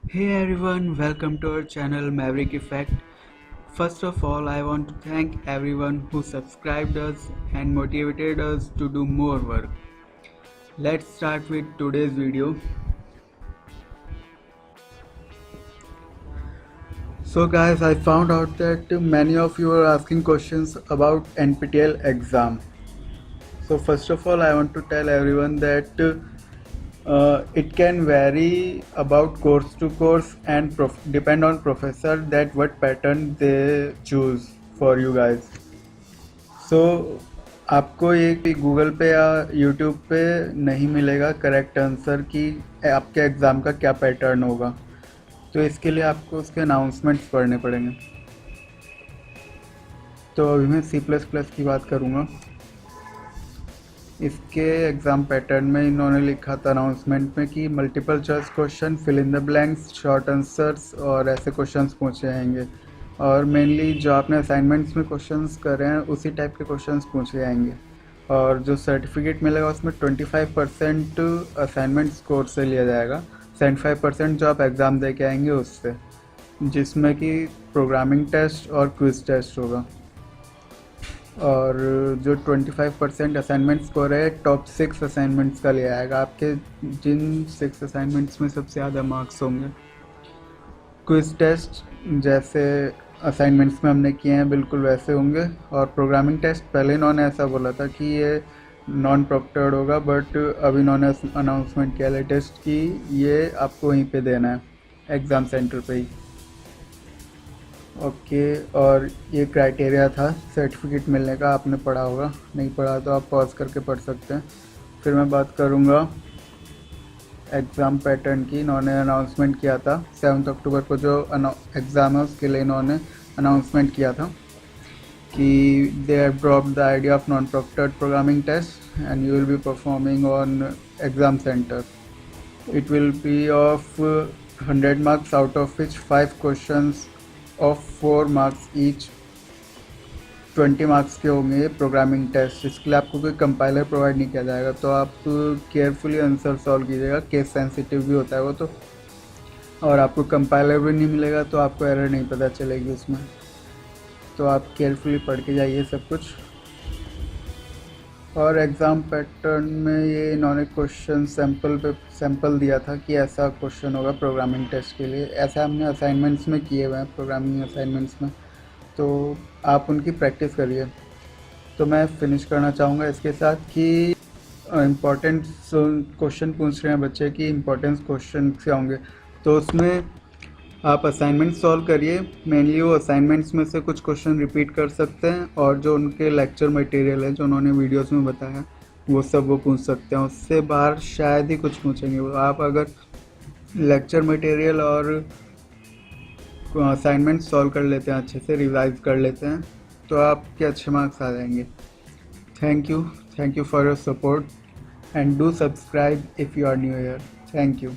Hey everyone, welcome to our channel Maverick Effect. First of all, I want to thank everyone who subscribed us and motivated us to do more work. Let's start with today's video. So guys, I found out that many of you are asking questions about NPTEL exam. So first of all, I want to tell everyone that it can vary about course to course and depend on professor that what pattern they choose for you guys. So आपको ये Google पे या YouTube पे नहीं मिलेगा correct answer कि आपके exam का क्या पैटर्न होगा, तो इसके लिए आपको उसके अनाउंसमेंट्स पढ़ने पड़ेंगे। तो अभी मैं C++ की बात करूँगा। इसके एग्ज़ाम पैटर्न में इन्होंने लिखा था अनाउंसमेंट में कि multiple choice question, fill in the blanks, short answers और ऐसे क्वेश्चंस पूछे जाएंगे। और मेनली जो आपने असाइनमेंट्स में क्वेश्चंस कर रहे हैं उसी टाइप के क्वेश्चंस पूछे जाएंगे। और जो सर्टिफिकेट मिलेगा उसमें 25% असाइनमेंट स्कोर से लिया जाएगा, 75% जो आप एग्ज़ाम दे के आएंगे उससे, जिसमें कि प्रोग्रामिंग टेस्ट और क्विज टेस्ट होगा। और जो 25% असाइनमेंट स्कोर है टॉप 6 असाइनमेंट्स का ले आएगा, आपके जिन 6 असाइनमेंट्स में सबसे ज़्यादा मार्क्स होंगे। क्विज टेस्ट जैसे असाइनमेंट्स में हमने किए हैं बिल्कुल वैसे होंगे। और प्रोग्रामिंग टेस्ट पहले इन्होंने ऐसा बोला था कि ये नॉन प्रॉक्टर्ड होगा, बट अब इन्होंने अनाउंसमेंट किया लेटेस्ट कि ये आपको वहीं पे देना है एग्ज़ाम सेंटर पे ही। ओके, और ये क्राइटेरिया था सर्टिफिकेट मिलने का, आपने पढ़ा होगा, नहीं पढ़ा तो आप पॉज करके पढ़ सकते हैं। फिर मैं बात करूँगा एग्ज़ाम पैटर्न की। इन्होंने अनाउंसमेंट किया था 7 अक्टूबर को, जो एग्ज़ाम है उसके लिए इन्होंने अनाउंसमेंट किया था कि they have dropped the idea of non proctored programming test and you will be performing on exam centre. It will be of 100 marks, out of which 5 questions of 4 marks each, 20 marks के होंगे programming test. इसके लिए आपको कोई compiler provide नहीं किया जाएगा, तो आप केयरफुली आंसर सॉल्व कीजिएगा, केस सेंसिटिव भी होता है वो तो। और आपको कंपाइलर भी नहीं मिलेगा तो आपको एरर नहीं पता चलेगी उसमें, तो आप केयरफुली पढ़ के जाइए सब कुछ। और एग्ज़ाम पैटर्न में ये इन्होंने क्वेश्चन सैम्पल दिया था कि ऐसा क्वेश्चन होगा प्रोग्रामिंग टेस्ट के लिए। ऐसा हमने असाइनमेंट्स में किए हुए हैं, प्रोग्रामिंग असाइनमेंट्स में, तो आप उनकी प्रैक्टिस करिए। तो मैं फिनिश करना चाहूँगा इसके साथ कि इम्पोर्टेंट क्वेश्चन पूछ रहे हैं बच्चे की इम्पोर्टेंस क्वेश्चन से होंगे, तो उसमें आप असाइनमेंट सॉल्व करिए। मेनली वो असाइनमेंट्स में से कुछ क्वेश्चन रिपीट कर सकते हैं, और जो उनके लेक्चर मटेरियल है जो उन्होंने वीडियोस में बताया वो सब वो पूछ सकते हैं। उससे बाहर शायद ही कुछ पूछेंगे वो। आप अगर लेक्चर मटेरियल और असाइनमेंट सॉल्व कर लेते हैं, अच्छे से रिवाइज कर लेते हैं, तो आपके अच्छे मार्क्स आ जाएंगे। Thank you for your support and do subscribe if you are new here. Thank you.